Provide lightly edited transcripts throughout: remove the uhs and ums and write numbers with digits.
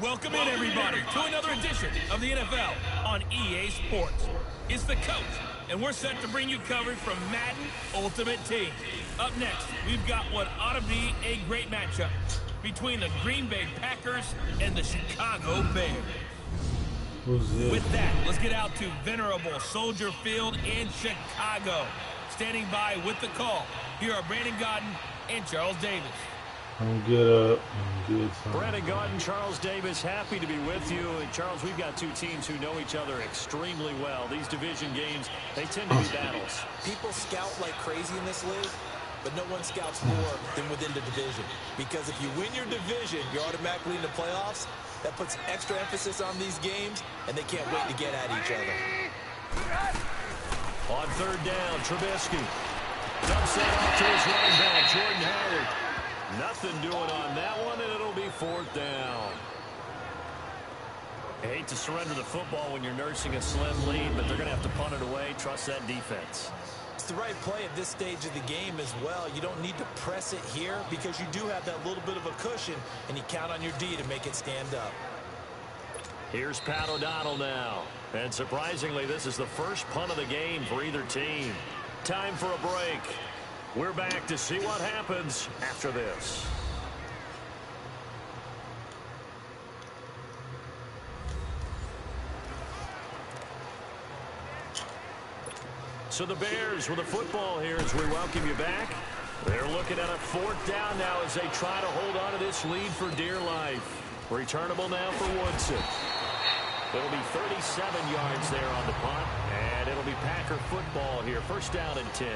Welcome in, everybody, to another edition of the NFL on EA Sports. It's the coach, and we're set to bring you coverage from Madden Ultimate Team. Up next, we've got what ought to be a great matchup between the Green Bay Packers and the Chicago Bears. With that, let's get out to venerable Soldier Field in Chicago. Standing by with the call, here are Brandon Gaudin and Charles Davis. I'm good. Brandon Gaudin, Charles Davis, happy to be with you. And Charles, we've got two teams who know each other extremely well. These division games, they tend to be battles. People scout like crazy in this league, but no one scouts more than within the division. Because if you win your division, you're automatically in the playoffs. That puts extra emphasis on these games, and they can't wait to get at each other. On third down, Trubisky dumps that off to his running back, Jordan Howard. Nothing doing on that one, and it'll be fourth down. I hate to surrender the football when you're nursing a slim lead, but they're going to have to punt it away. Trust that defense. It's the right play at this stage of the game as well. You don't need to press it here because you do have that little bit of a cushion, and you count on your D to make it stand up. Here's Pat O'Donnell now. And surprisingly, this is the first punt of the game for either team. Time for a break. We're back to see what happens after this. So the Bears with a football here as we welcome you back. They're looking at a fourth down now as they try to hold on to this lead for dear life. Returnable now for Woodson. It'll be 37 yards there on the punt, and it'll be Packer football here. First down and 10.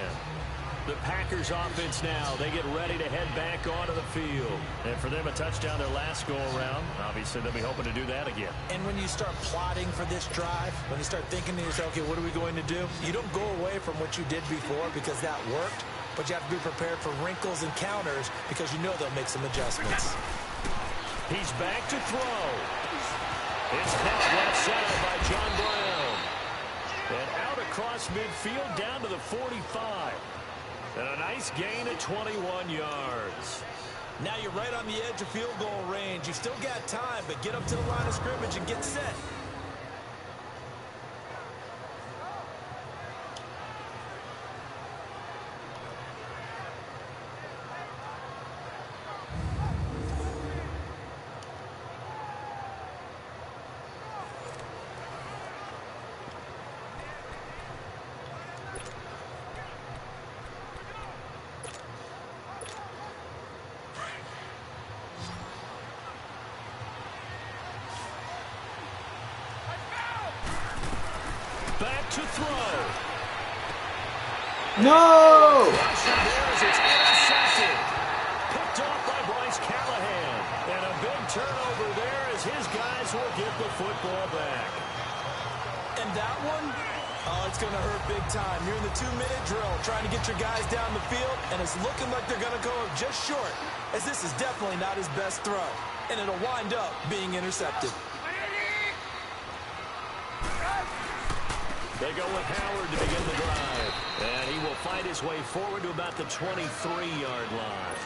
The Packers offense now, they get ready to head back onto the field. And for them, a touchdown their last go-around. Obviously, they'll be hoping to do that again. And when you start plotting for this drive, when you start thinking to yourself, okay, what are we going to do? You don't go away from what you did before because that worked, but you have to be prepared for wrinkles and counters because you know they'll make some adjustments. He's back to throw. It's caught left side by John Brown. And out across midfield down to the 45. And a nice gain of 21 yards. Now you're right on the edge of field goal range. You've still got time, but get up to the line of scrimmage and get set. Back to throw. No! It's intercepted. Picked off by Bryce Callahan. And a big turnover there as his guys will get the football back. And that one, oh, it's going to hurt big time. You're in the 2-minute drill trying to get your guys down the field, and it's looking like they're going to go just short, as this is definitely not his best throw. And it'll wind up being intercepted. They go with Howard to begin the drive. And he will fight his way forward to about the 23-yard line.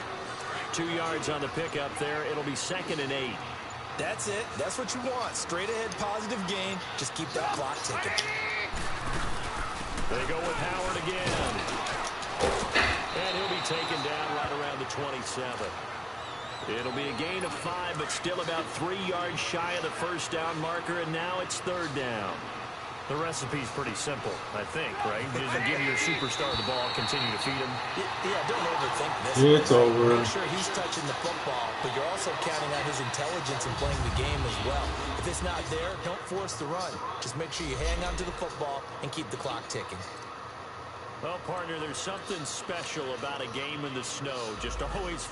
2 yards on the pickup there. It'll be 2nd and 8. That's it. That's what you want. Straight ahead positive gain. Just keep that clock ticking. They go with Howard again. And he'll be taken down right around the 27. It'll be a gain of 5, but still about 3 yards shy of the first down marker. And now it's third down. The recipe's pretty simple, I think, right? Just give your superstar the ball, continue to feed him. Yeah, don't overthink this. It's over. Make sure he's touching the football, but you're also counting on his intelligence in playing the game as well. If it's not there, don't force the run. Just make sure you hang on to the football and keep the clock ticking. Well, partner, there's something special about a game in the snow. Just always...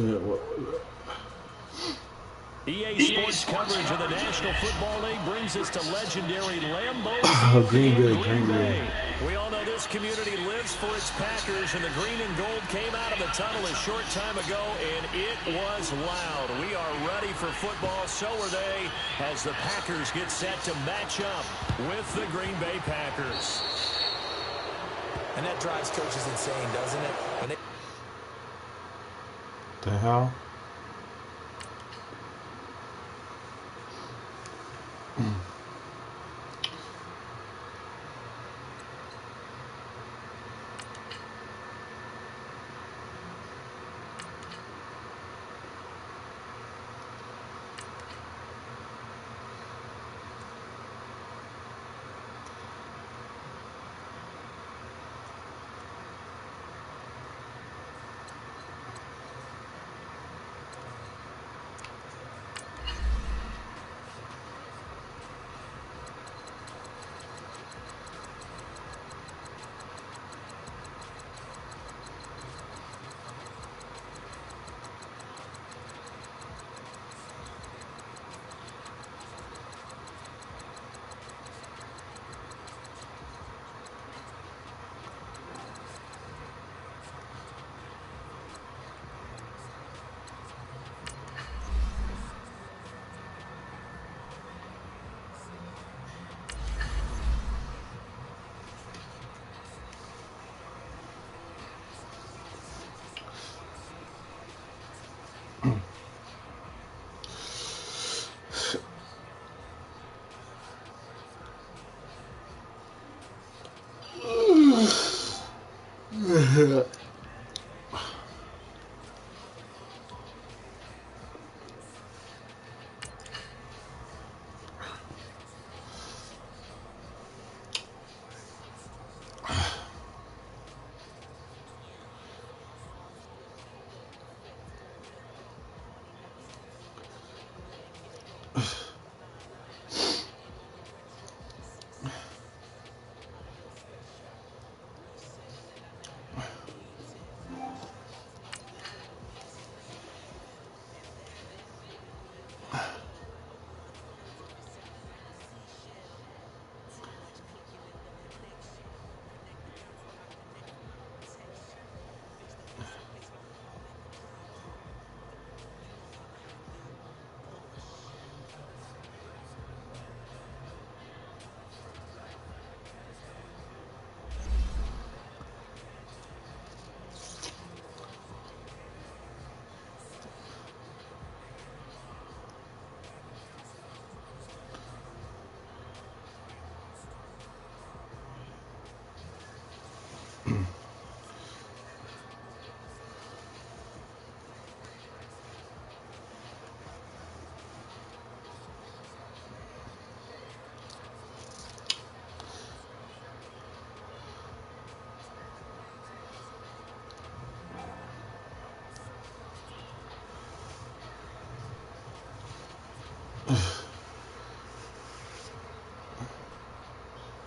shit. What? EA Sports coverage of the National Football League brings us to legendary Lambeau Field Green in Bay, Green Green Bay. Bay. We all know this community lives for its Packers, and the green and gold came out of the tunnel a short time ago, and it was loud. We are ready for football, so are they, as the Packers get set to match up with the Green Bay Packers. And that drives coaches insane, doesn't it? When they The hell?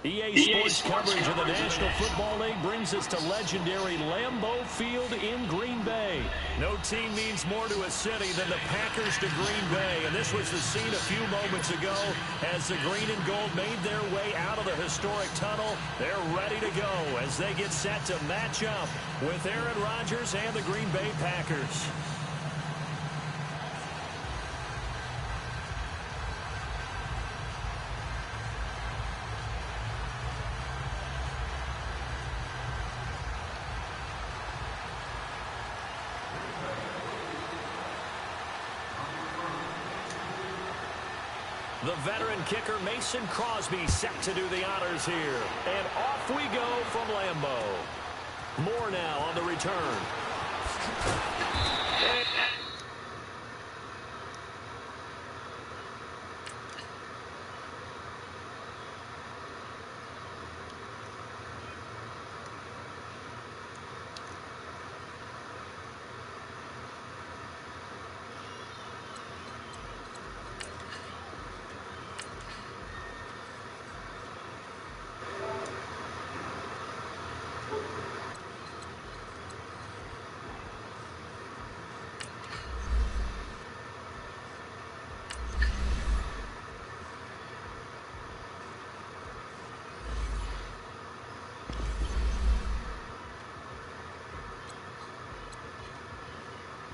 EA Sports coverage of the National Football League brings us to legendary Lambeau Field in Green Bay. No team means more to a city than the Packers to Green Bay, and this was the scene a few moments ago as the green and gold made their way out of the historic tunnel. They're ready to go as they get set to match up with Aaron Rodgers and the Green Bay Packers. The veteran kicker Mason Crosby set to do the honors here. And off we go from Lambeau. More now on the return.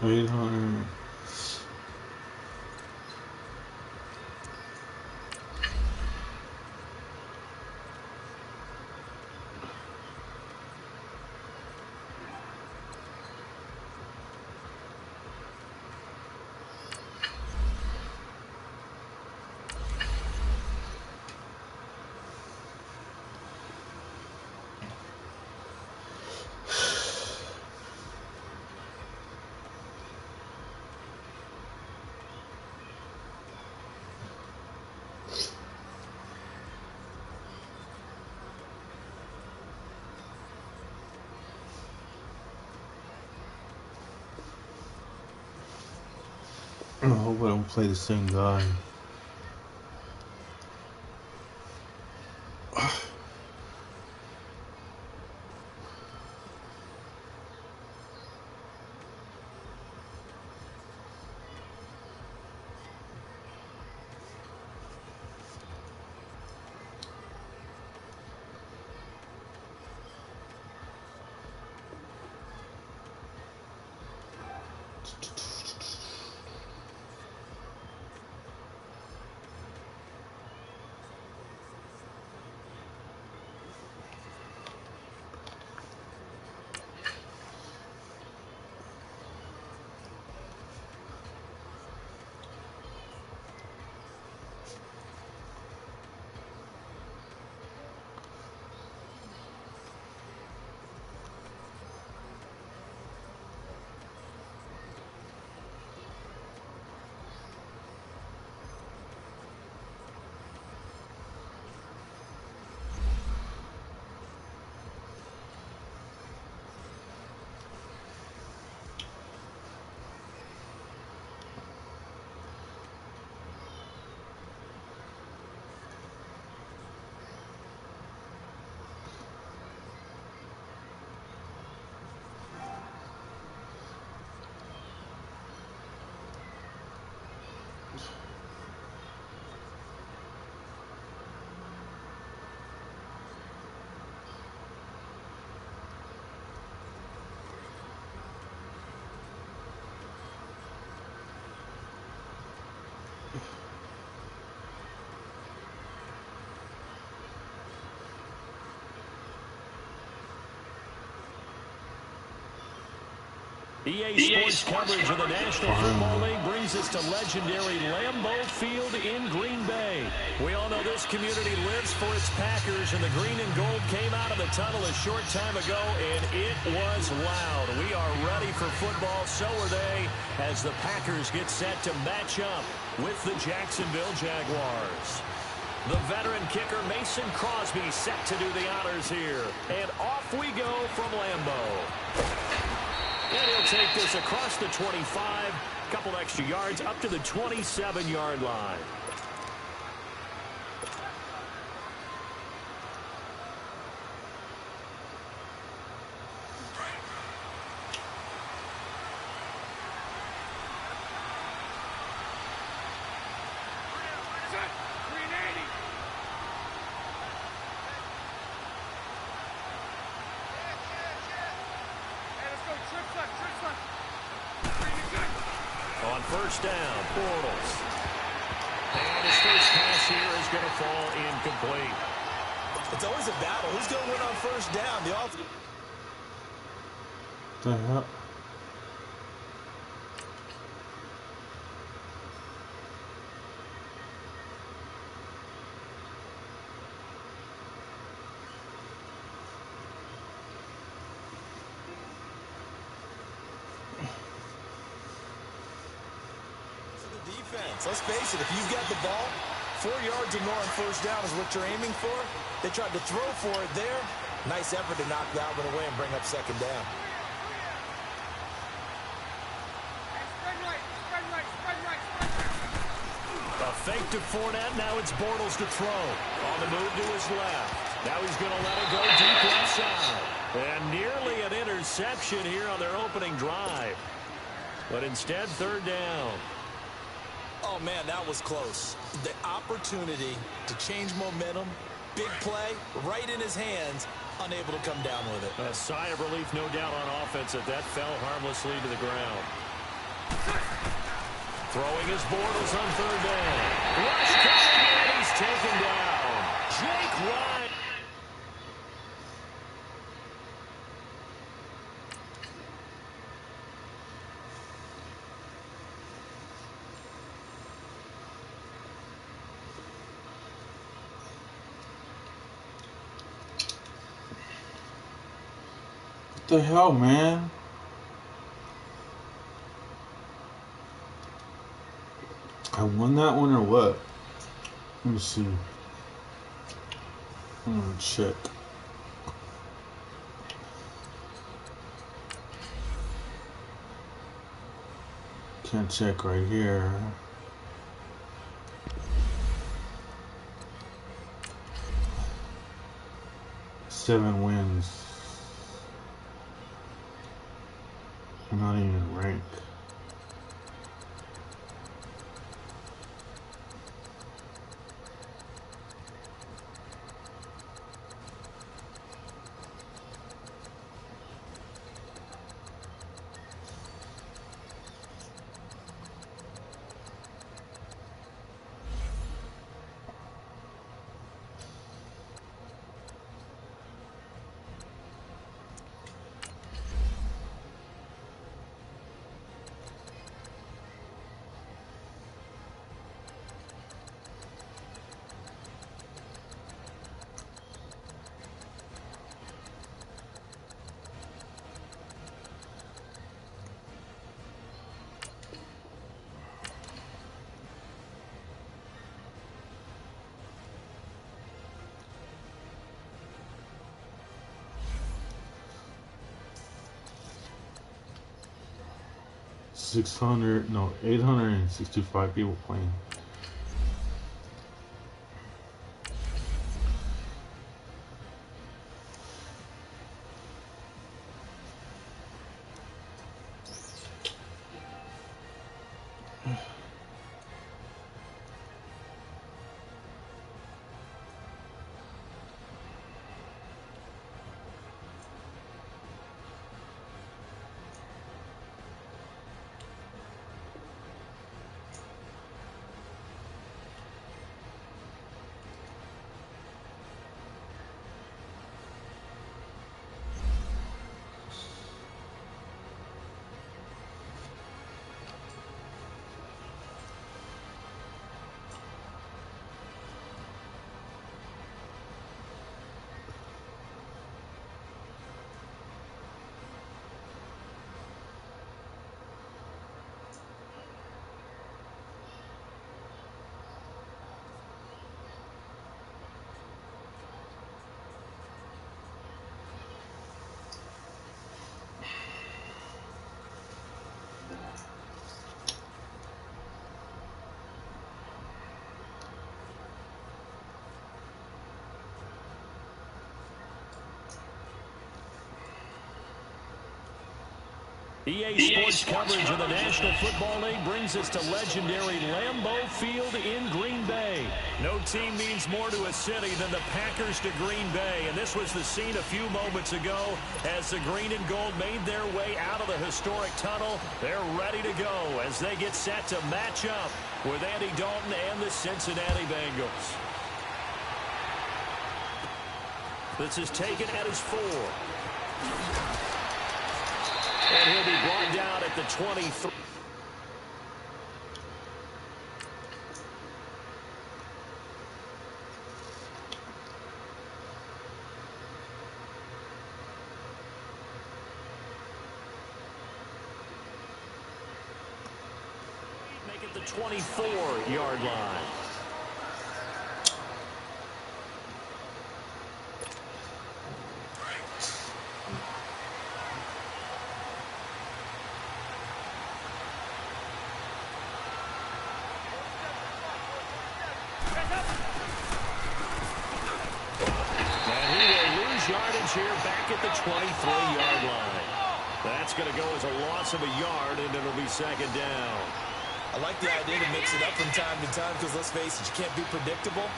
800. I hope I don't play the same guy. EA Sports coverage of the National Football League brings us to legendary Lambeau Field in Green Bay. We all know this community lives for its Packers, and the green and gold came out of the tunnel a short time ago, and it was loud. We are ready for football, so are they, as the Packers get set to match up with the Jacksonville Jaguars. The veteran kicker Mason Crosby set to do the honors here, and off we go from Lambeau. And he'll take this across the 25, couple extra yards up to the 27-yard line. On first down, Bortles. And his first pass here is going to fall incomplete. It's always a battle. Who's going to win on first down? The offense. The hell? Defense. Let's face it, if you've got the ball, 4 yards or more on first down is what you're aiming for. They tried to throw for it there. Nice effort to knock that one away and bring up second down. A fake to Fournette. Now it's Bortles to throw. On the move to his left. Now he's going to let it go deep left side. And nearly an interception here on their opening drive. But instead, third down. Oh, man, that was close. The opportunity to change momentum, big play, right in his hands, unable to come down with it. A sigh of relief, no doubt, on offense that fell harmlessly to the ground. Throwing his Bortles on third down. Rush coming, and he's taken down. Jake Ryan. What the hell, man? I won that one or what? Let me see. I'm gonna check. Can't check right here. Seven wins. I'm not even ranked. $600, no, 865 people playing. EA Sports coverage of the National Football League brings us to legendary Lambeau Field in Green Bay. No team means more to a city than the Packers to Green Bay, and this was the scene a few moments ago as the green and gold made their way out of the historic tunnel. They're ready to go as they get set to match up with Andy Dalton and the Cincinnati Bengals. This is taken at his 4. And he'll be brought down at the 23. Make it the 24-yard line. Here back at the 23-yard line. That's going to go as a loss of a yard, and it'll be second down. I like the idea to mix it up from time to time because, let's face it, you can't be predictable.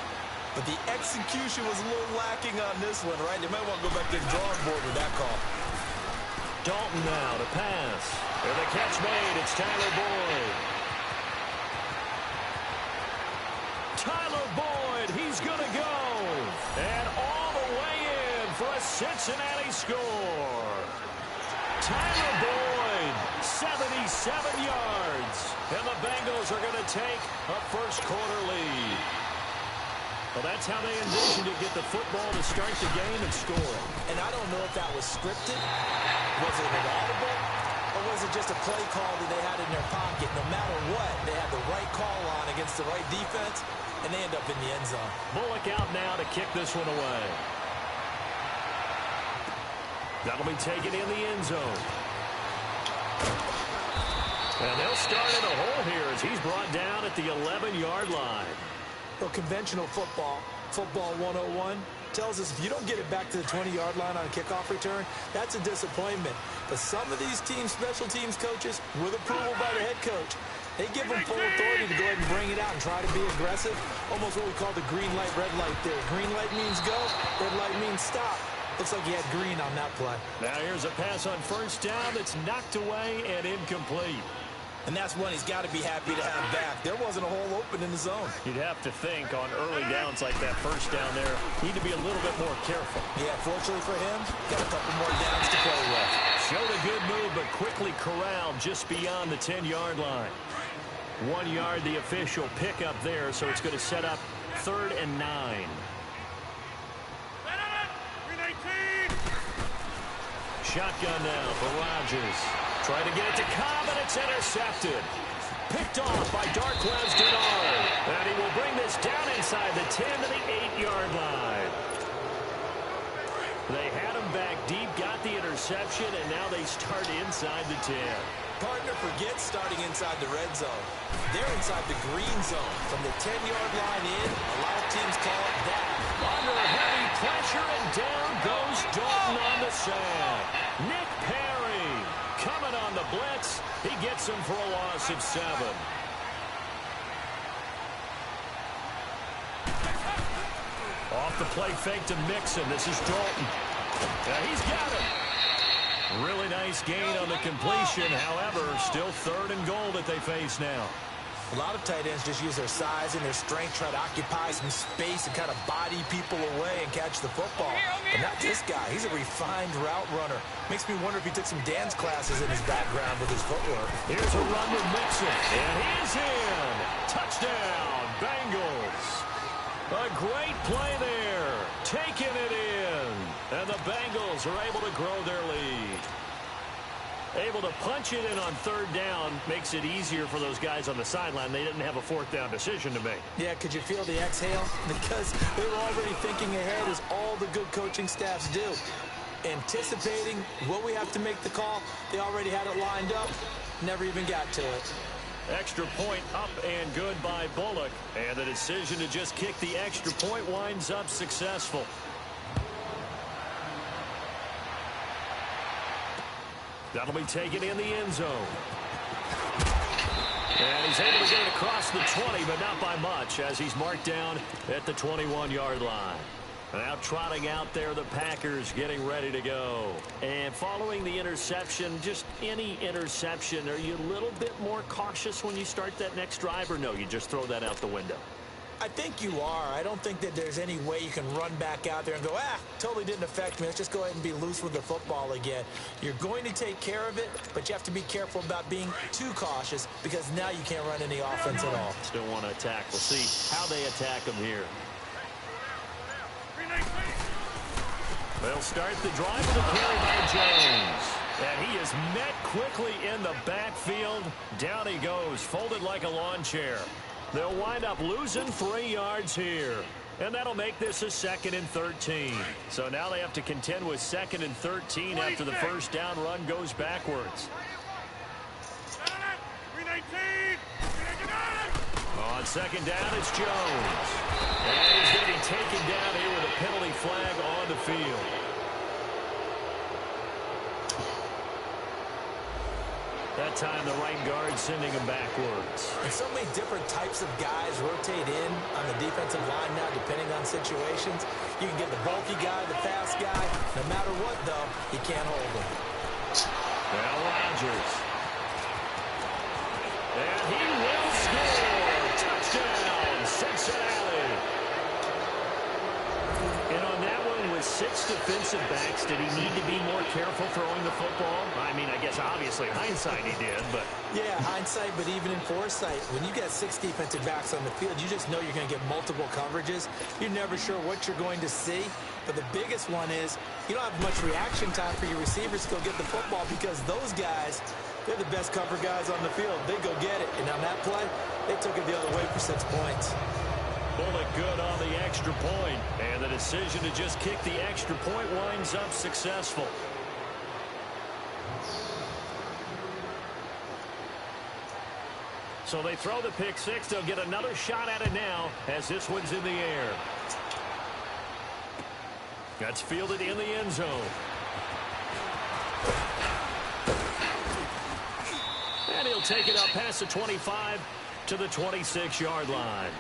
But the execution was a little lacking on this one, right? They might want to go back to the drawing board with that call. Dalton now to pass. And the catch made. It's Tyler Boyd. Tyler Boyd, he's going to go. And all the way in for a Cincinnati score. Tyler Boyd, 77 yards. And the Bengals are going to take a first-quarter lead. Well, that's how they envisioned to get the football to start the game and score. And I don't know if that was scripted. Was it an audible? Or was it just a play call that they had in their pocket? No matter what, they had the right call on against the right defense, and they end up in the end zone. Bullock out now to kick this one away. That'll be taken in the end zone. And they'll start in a hole here as he's brought down at the 11-yard line. Well, conventional football 101, tells us if you don't get it back to the 20-yard line on a kickoff return, that's a disappointment. But some of these teams, special teams coaches, with approval by the head coach, they give them full authority to go ahead and bring it out and try to be aggressive. Almost what we call the green light, red light theory. Green light means go, red light means stop. Looks like he had green on that play. Now here's a pass on first down that's knocked away and incomplete. And that's one he's got to be happy to have back. There wasn't a hole open in the zone. You'd have to think on early downs like that first down there, need to be a little bit more careful. Yeah, fortunately for him, got a couple more downs to play with. Showed a good move, but quickly corralled just beyond the 10-yard line. 1 yard, the official pickup there, so it's going to set up 3rd and 9. Shotgun now for Rodgers. Trying to get it to Cobb, and it's intercepted. Picked off by Darquez Dennard. And he will bring this down inside the 10 to the 8-yard line. They had him back deep, got the interception, and now they start inside the 10. Partner forgets starting inside the red zone. They're inside the green zone. From the 10-yard line in, a lot of teams call it that. Under heavy pressure, and down goes Dalton on the sack. Nick Perry coming on the blitz. He gets him for a loss of 7. Off the play fake to Mixon. This is Dalton. He's got it. Really nice gain on the completion. However, still 3rd and goal that they face now. A lot of tight ends just use their size and their strength, try to occupy some space and kind of body people away and catch the football. But not this guy. He's a refined route runner. Makes me wonder if he took some dance classes in his background with his footwork. Here's a run with Mixon. And he's in. Touchdown, Bengals. A great play there. Taking it in. And the Bengals are able to grow their lead. Able to punch it in on 3rd down makes it easier for those guys on the sideline. They didn't have a 4th down decision to make. Yeah, could you feel the exhale? Because they were already thinking ahead, as all the good coaching staffs do. Anticipating what we have to make the call. They already had it lined up. Never even got to it. Extra point up and good by Bullock. And the decision to just kick the extra point winds up successful. That'll be taken in the end zone. And he's able to get it across the 20, but not by much, as he's marked down at the 21-yard line. Now trotting out there, the Packers getting ready to go. And following the interception, just any interception, are you a little bit more cautious when you start that next drive, or no, you just throw that out the window? I think you are. I don't think that there's any way you can run back out there and go, totally didn't affect me. Let's just go ahead and be loose with the football again. You're going to take care of it, but you have to be careful about being too cautious, because now you can't run any offense at all. Still want to attack. We'll see how they attack them here. They'll start the drive with a carry by Jones. And he is met quickly in the backfield. Down he goes, folded like a lawn chair. They'll wind up losing 3 yards here. And that'll make this a 2nd and 13. So now they have to contend with 2nd and 13 after the first down run goes backwards. On 2nd down, it's Jones. And he's going to be taken down here with a penalty flag on the field. That time, the right guard sending him backwards. And so many different types of guys rotate in on the defensive line now, depending on situations. You can get the bulky guy, the fast guy. No matter what, though, you can't hold him. Well, Rodgers And he will score. Touchdown, Cincinnati. And on that one, with 6 defensive backs, did he need to be more careful throwing the football? I mean, I guess obviously hindsight he did, but... Yeah, hindsight, but even in foresight, when you got 6 defensive backs on the field, you just know you're going to get multiple coverages. You're never sure what you're going to see. But the biggest one is you don't have much reaction time for your receivers to go get the football because those guys, they're the best cover guys on the field. They go get it. And on that play, they took it the other way for 6 points. Bullet good on the extra point. And the decision to just kick the extra point winds up successful. So they throw the pick six. They'll get another shot at it now as this one's in the air. That's fielded in the end zone. And he'll take it up past the 25 to the 26-yard line.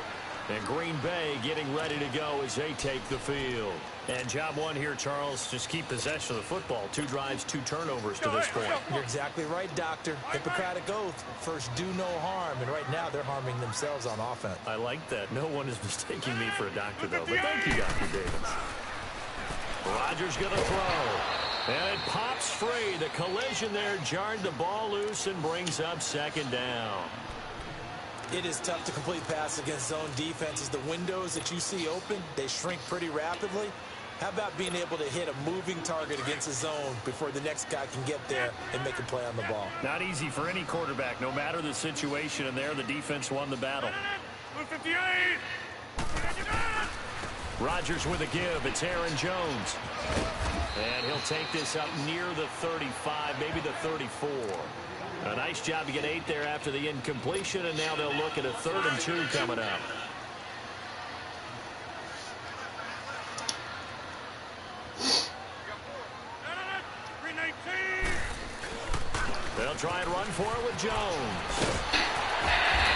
And Green Bay getting ready to go as they take the field. And job one here, Charles, just keep possession of the football. 2 drives, 2 turnovers to this point. You're exactly right, Doctor. Hippocratic oath. First, do no harm. And right now, they're harming themselves on offense. I like that. No one is mistaking me for a doctor, though. But thank you, Dr. Davis. Rodgers going to throw. And it pops free. The collision there jarred the ball loose and brings up second down. It is tough to complete passes against zone defenses. The windows that you see open, they shrink pretty rapidly. How about being able to hit a moving target against a zone before the next guy can get there and make a play on the ball? Not easy for any quarterback, no matter the situation. And there, the defense won the battle. 58. Rodgers with a give. It's Aaron Jones. And he'll take this up near the 35, maybe the 34. A nice job to get 8 there after the incompletion, and now they'll look at a 3rd and 2 coming up. They'll try and run for it with Jones.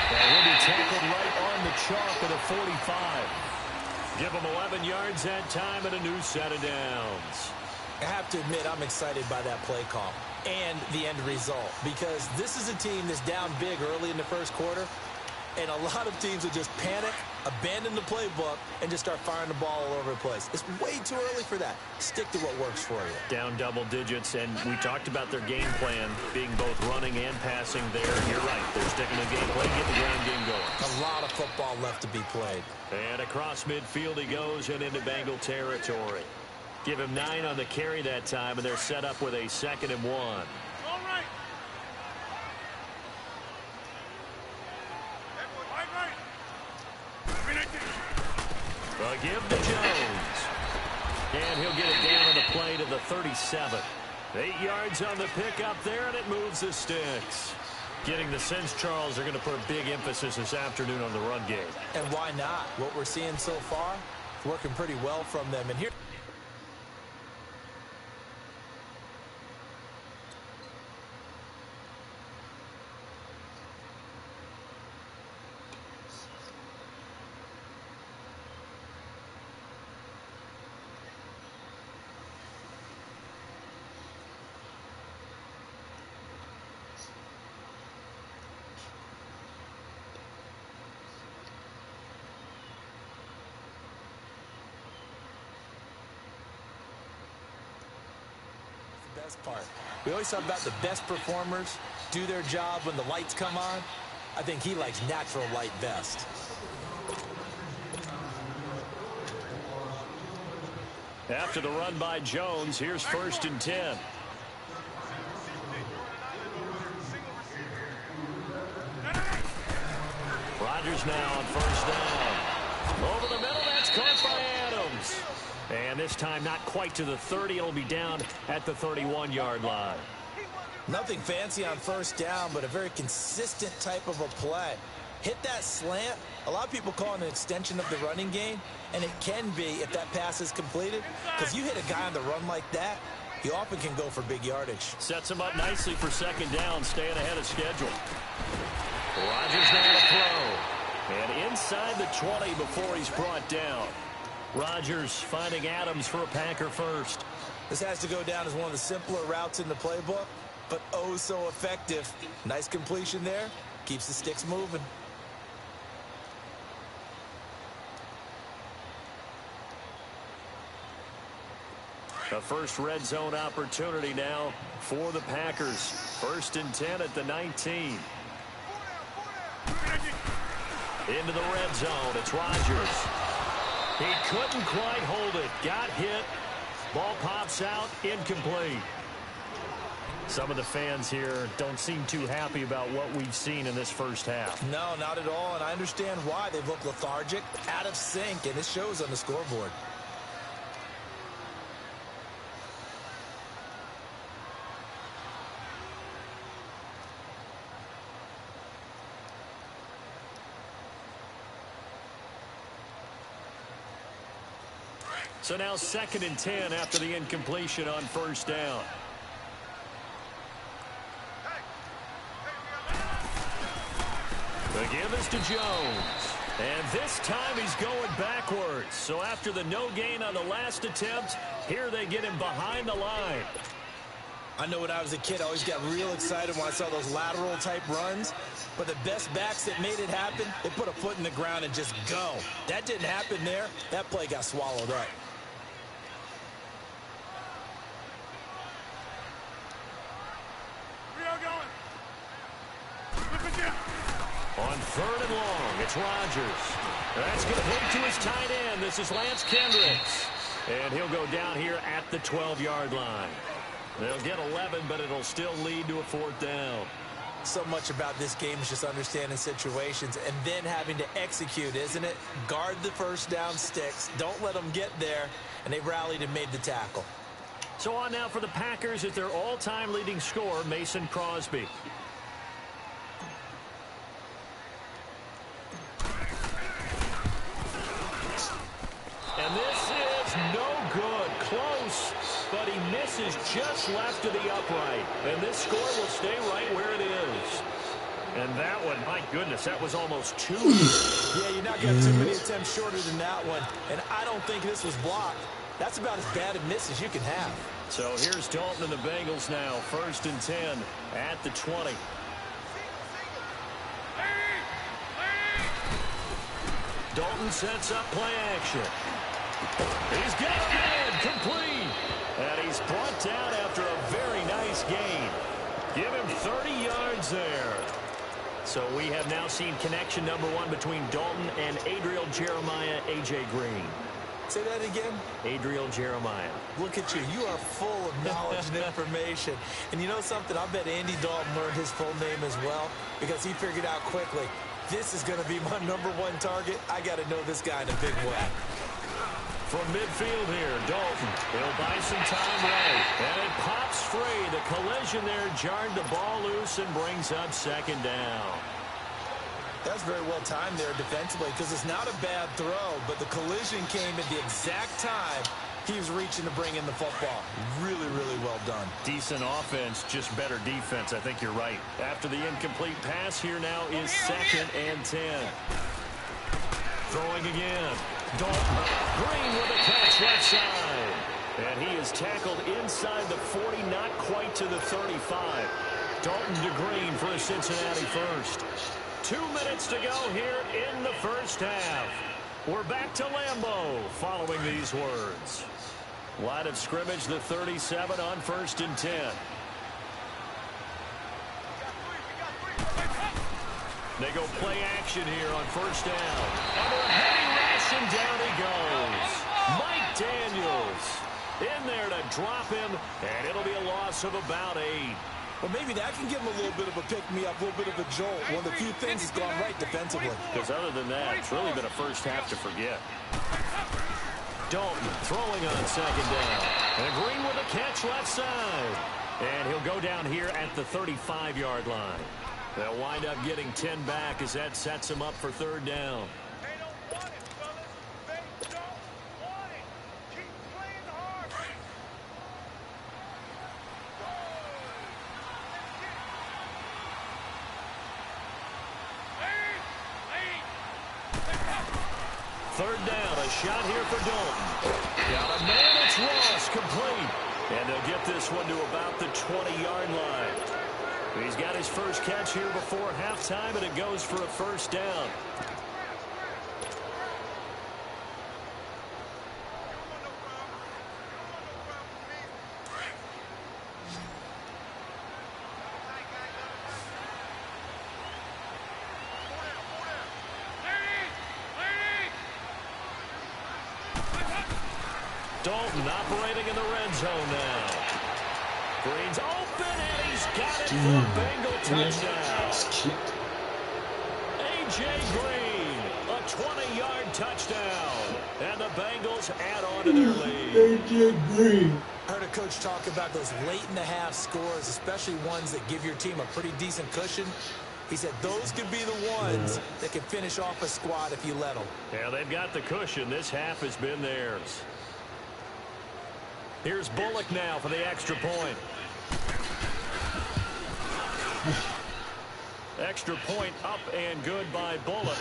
And he'll be tackled right on the chalk at a 45. Give him 11 yards that time and a new set of downs. I have to admit, I'm excited by that play call and the end result because this is a team that's down big early in the first quarter, and a lot of teams will just panic, abandon the playbook, and just start firing the ball all over the place. It's way too early for that. Stick to what works for you. Down double digits, and we talked about their game plan being both running and passing there. You're right. They're sticking to the game plan, get the ground game going. A lot of football left to be played. And across midfield he goes and into Bengal territory. Give him 9 on the carry that time, and they're set up with a 2nd and 1. All right. A give to Jones. And he'll get it down on the play to the 37. 8 yards on the pickup there, and it moves the sticks. Getting the sense, Charles, they're going to put a big emphasis this afternoon on the run game. And why not? What we're seeing so far, working pretty well from them. And here... best part. We always talk about the best performers do their job when the lights come on. I think he likes natural light best. After the run by Jones, here's 1st and 10. Rodgers now on 1st down. Over the middle, that's caught by Adams. And this time not quite to the 30. It'll be down at the 31-yard line. Nothing fancy on 1st down, but a very consistent type of a play. Hit that slant. A lot of people call it an extension of the running game, and it can be if that pass is completed, because you hit a guy on the run like that, he often can go for big yardage. Sets him up nicely for 2nd down, staying ahead of schedule. Rodgers now to throw. And inside the 20 before he's brought down. Rodgers finding Adams for a Packer first. This has to go down as one of the simpler routes in the playbook, but oh so effective. Nice completion there. Keeps the sticks moving. A first red zone opportunity now for the Packers. 1st and 10 at the 19. Into the red zone. It's Rodgers. He couldn't quite hold it. Got hit. Ball pops out. Incomplete. Some of the fans here don't seem too happy about what we've seen in this first half. No, not at all, and I understand why. They look lethargic, out of sync, and it shows on the scoreboard. So now 2nd and 10 after the incompletion on 1st down. The give is to Jones. And this time he's going backwards. So after the no gain on the last attempt, here they get him behind the line. I know when I was a kid, I always got real excited when I saw those lateral-type runs. But the best backs that made it happen, they put a foot in the ground and just go. That didn't happen there. That play got swallowed up. On 3rd and long, it's Rodgers. That's complete to his tight end. This is Lance Kendricks. And he'll go down here at the 12-yard line. They'll get 11, but it'll still lead to a 4th down. So much about this game is just understanding situations and then having to execute, isn't it? Guard the first down sticks. Don't let them get there. And they rallied and made the tackle. So on now for the Packers is their all-time leading scorer, Mason Crosby. And this is no good. Close, but he misses just left of the upright. And this score will stay right where it is. And that one, my goodness, that was almost 2. Yeah, you're not going to have too many attempts shorter than that one. And I don't think this was blocked. That's about as bad a miss as you can have. So here's Dalton and the Bengals now. 1st and 10 at the 20. Dalton sets up play action. He's got a man complete. And he's brought down after a very nice gain. Give him 30 yards there. So we have now seen connection number 1 between Dalton and Adriel Jeremiah, A.J. Green. Say that again? Adriel Jeremiah. Look at you. You are full of knowledge and information. And you know something? I bet Andy Dalton learned his full name as well because he figured out quickly, this is going to be my number 1 target. I got to know this guy in a big way. From midfield here, Dalton. He'll buy some time right. And it pops free. The collision there jarred the ball loose and brings up 2nd down. That's very well timed there defensively because it's not a bad throw, but the collision came at the exact time he was reaching to bring in the football. Really, really well done. Decent offense, just better defense. I think you're right. After the incomplete pass, here now is 2nd and 10. Throwing again. Dalton. Green with a catch left side. And he is tackled inside the 40, not quite to the 35. Dalton to Green for a Cincinnati first. 2 minutes to go here in the first half. We're back to Lambeau following these words. Line of scrimmage, the 37 on 1st and 10. They go play action here on 1st down. Under a heavy rush, and down he goes. Mike Daniels in there to drop him, and it'll be a loss of about 8. Well, maybe that can give him a little bit of a pick-me-up, a little bit of a jolt. One of the few things that's gone right defensively. Because other than that, it's really been a first half to forget. Dalton throwing on 2nd down. And Green with a catch left side. And he'll go down here at the 35-yard line. They'll wind up getting 10 back as that sets him up for 3rd down. Third down, a shot here for Dalton. Got a man, it's Ross, complete. And they'll get this one to about the 20-yard line. He's got his first catch here before halftime, and it goes for a first down. Dalton operating in the red zone now. Green's open, and he's got it for a Bengal touchdown. A.J. Green, a 20-yard touchdown. And the Bengals add on to their lead. A.J. Green. I heard a coach talk about those late-in-the-half scores, especially ones that give your team a pretty decent cushion. He said those could be the ones that can finish off a squad if you let them. Yeah, they've got the cushion. This half has been theirs. Here's Bullock now for the extra point. Extra point up and good by Bullock.